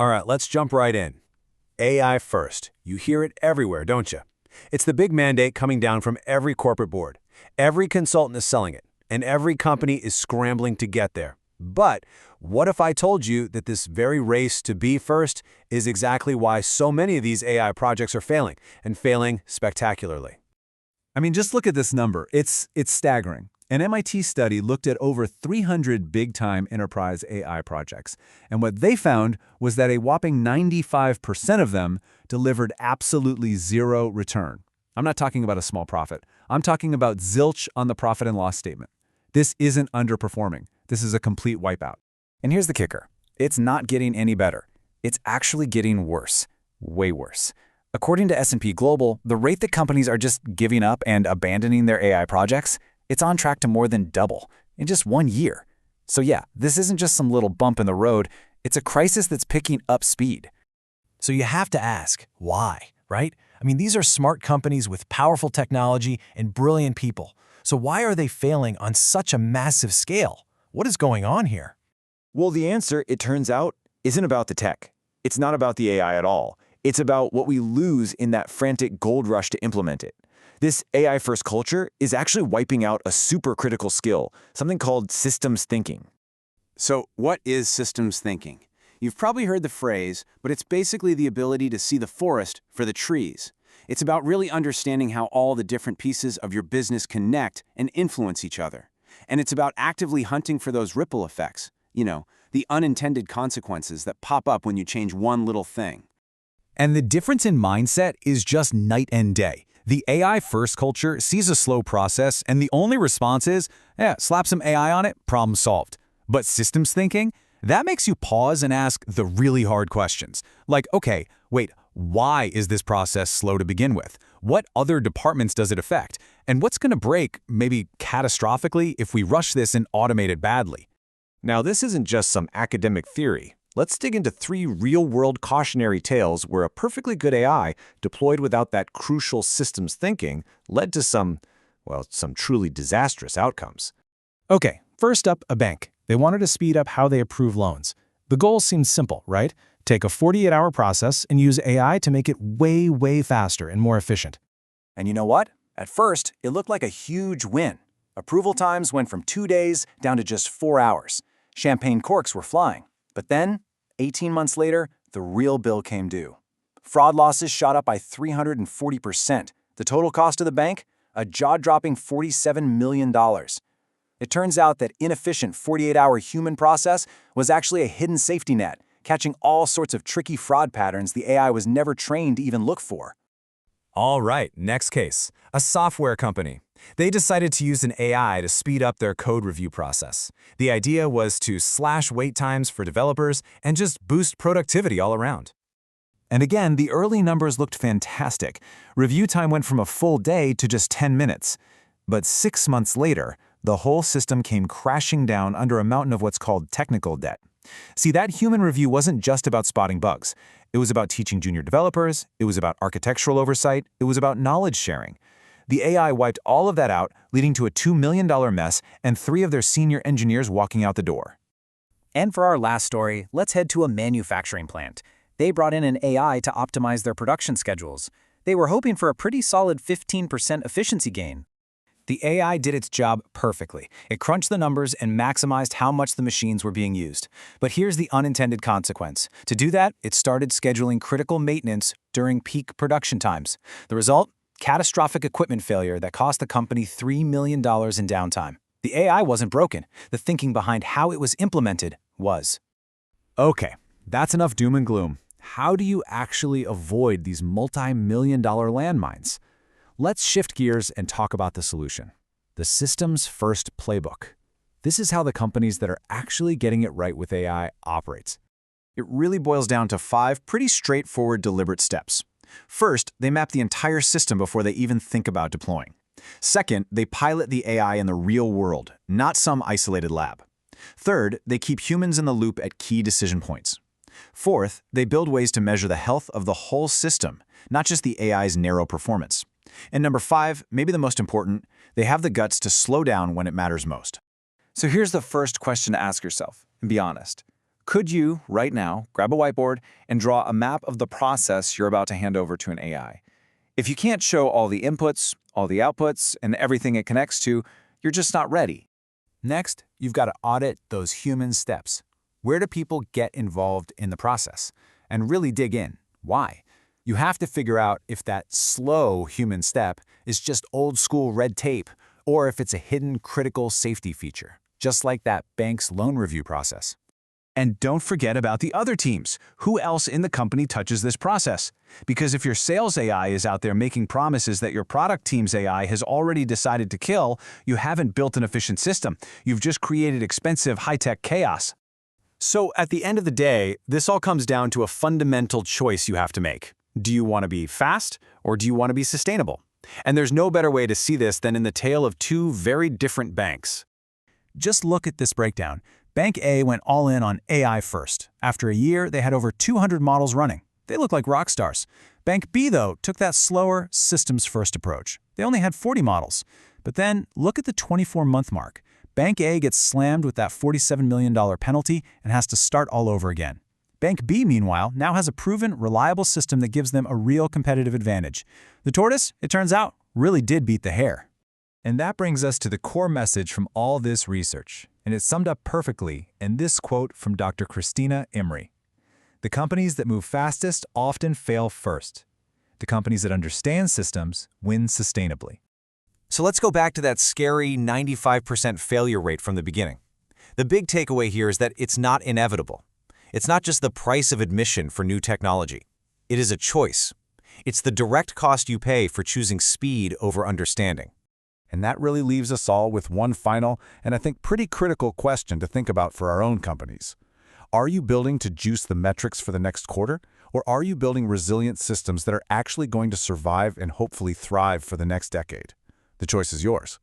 All right, let's jump right in. AI first. You hear it everywhere, don't you? It's the big mandate coming down from every corporate board. Every consultant is selling it, and every company is scrambling to get there. But what if I told you that this very race to be first is exactly why so many of these AI projects are failing, and failing spectacularly? I mean, just look at this number. It's staggering. An MIT study looked at over 300 big-time enterprise AI projects, and what they found was that a whopping 95% of them delivered absolutely zero return. I'm not talking about a small profit. I'm talking about zilch on the profit and loss statement. This isn't underperforming. This is a complete wipeout. And here's the kicker. It's not getting any better. It's actually getting worse. Way worse. According to S&P Global, the rate that companies are just giving up and abandoning their AI projects, it's on track to more than double in just 1 year. So yeah, this isn't just some little bump in the road. It's a crisis that's picking up speed. So you have to ask, why, right? I mean, these are smart companies with powerful technology and brilliant people. So why are they failing on such a massive scale? What is going on here? Well, the answer, it turns out, isn't about the tech. It's not about the AI at all. It's about what we lose in that frantic gold rush to implement it. This AI-first culture is actually wiping out a super-critical skill, something called systems thinking. So what is systems thinking? You've probably heard the phrase, but it's basically the ability to see the forest for the trees. It's about really understanding how all the different pieces of your business connect and influence each other. And it's about actively hunting for those ripple effects, the unintended consequences that pop up when you change one little thing. And the difference in mindset is just night and day. The AI-first culture sees a slow process, and the only response is, slap some AI on it, problem solved. But systems thinking, that makes you pause and ask the really hard questions. Like, okay, wait, why is this process slow to begin with? What other departments does it affect? And what's going to break, maybe catastrophically, if we rush this and automate it badly? Now, this isn't just some academic theory. Let's dig into 3 real-world cautionary tales where a perfectly good AI, deployed without that crucial systems thinking, led to some truly disastrous outcomes. Okay, first up, a bank. They wanted to speed up how they approve loans. The goal seems simple, right? Take a 48-hour process and use AI to make it way, way faster and more efficient. And you know what? At first, it looked like a huge win. Approval times went from 2 days down to just 4 hours. Champagne corks were flying. But then, 18 months later, the real bill came due. Fraud losses shot up by 340%. The total cost of the bank? A jaw-dropping $47 million. It turns out that inefficient 48-hour human process was actually a hidden safety net, catching all sorts of tricky fraud patterns the AI was never trained to even look for. All right, next case. A software company. They decided to use an AI to speed up their code review process. The idea was to slash wait times for developers and just boost productivity all around. And again, the early numbers looked fantastic. Review time went from a full day to just 10 minutes. But 6 months later, the whole system came crashing down under a mountain of what's called technical debt. See, that human review wasn't just about spotting bugs. It was about teaching junior developers, it was about architectural oversight, it was about knowledge sharing. The AI wiped all of that out, leading to a $2 million mess and 3 of their senior engineers walking out the door. And for our last story, let's head to a manufacturing plant. They brought in an AI to optimize their production schedules. They were hoping for a pretty solid 15% efficiency gain. The AI did its job perfectly. It crunched the numbers and maximized how much the machines were being used. But here's the unintended consequence. To do that, it started scheduling critical maintenance during peak production times. The result? Catastrophic equipment failure that cost the company $3 million in downtime. The AI wasn't broken. The thinking behind how it was implemented was. Okay, that's enough doom and gloom. How do you actually avoid these multi-million-dollar landmines? Let's shift gears and talk about the solution. The systems first playbook. This is how the companies that are actually getting it right with AI operates. It really boils down to 5 pretty straightforward, deliberate steps. First, they map the entire system before they even think about deploying. Second, they pilot the AI in the real world, not some isolated lab. Third, they keep humans in the loop at key decision points. Fourth, they build ways to measure the health of the whole system, not just the AI's narrow performance. And number 5, maybe the most important, they have the guts to slow down when it matters most. So here's the first question to ask yourself, and be honest. Could you, right now, grab a whiteboard and draw a map of the process you're about to hand over to an AI? If you can't show all the inputs, all the outputs, and everything it connects to, you're just not ready. Next, you've got to audit those human steps. Where do people get involved in the process? And really dig in. Why? You have to figure out if that slow human step is just old-school red tape, or if it's a hidden critical safety feature, just like that bank's loan review process. And don't forget about the other teams. Who else in the company touches this process? Because if your sales AI is out there making promises that your product team's AI has already decided to kill, you haven't built an efficient system. You've just created expensive high-tech chaos. So at the end of the day, this all comes down to a fundamental choice you have to make. Do you want to be fast, or do you want to be sustainable? And there's no better way to see this than in the tale of two very different banks. Just look at this breakdown. Bank A went all in on AI first. After a year, they had over 200 models running. They look like rock stars. Bank B, though, took that slower, systems-first approach. They only had 40 models. But then, look at the 24-month mark. Bank A gets slammed with that $47 million penalty and has to start all over again. Bank B, meanwhile, now has a proven, reliable system that gives them a real competitive advantage. The tortoise, it turns out, really did beat the hare. And that brings us to the core message from all this research, and it's summed up perfectly in this quote from Dr. Cristina Imre. The companies that move fastest often fail first. The companies that understand systems win sustainably. So let's go back to that scary 95% failure rate from the beginning. The big takeaway here is that it's not inevitable. It's not just the price of admission for new technology. It is a choice. It's the direct cost you pay for choosing speed over understanding. And that really leaves us all with one final, and I think pretty critical question to think about for our own companies. Are you building to juice the metrics for the next quarter, or are you building resilient systems that are actually going to survive and hopefully thrive for the next decade? The choice is yours.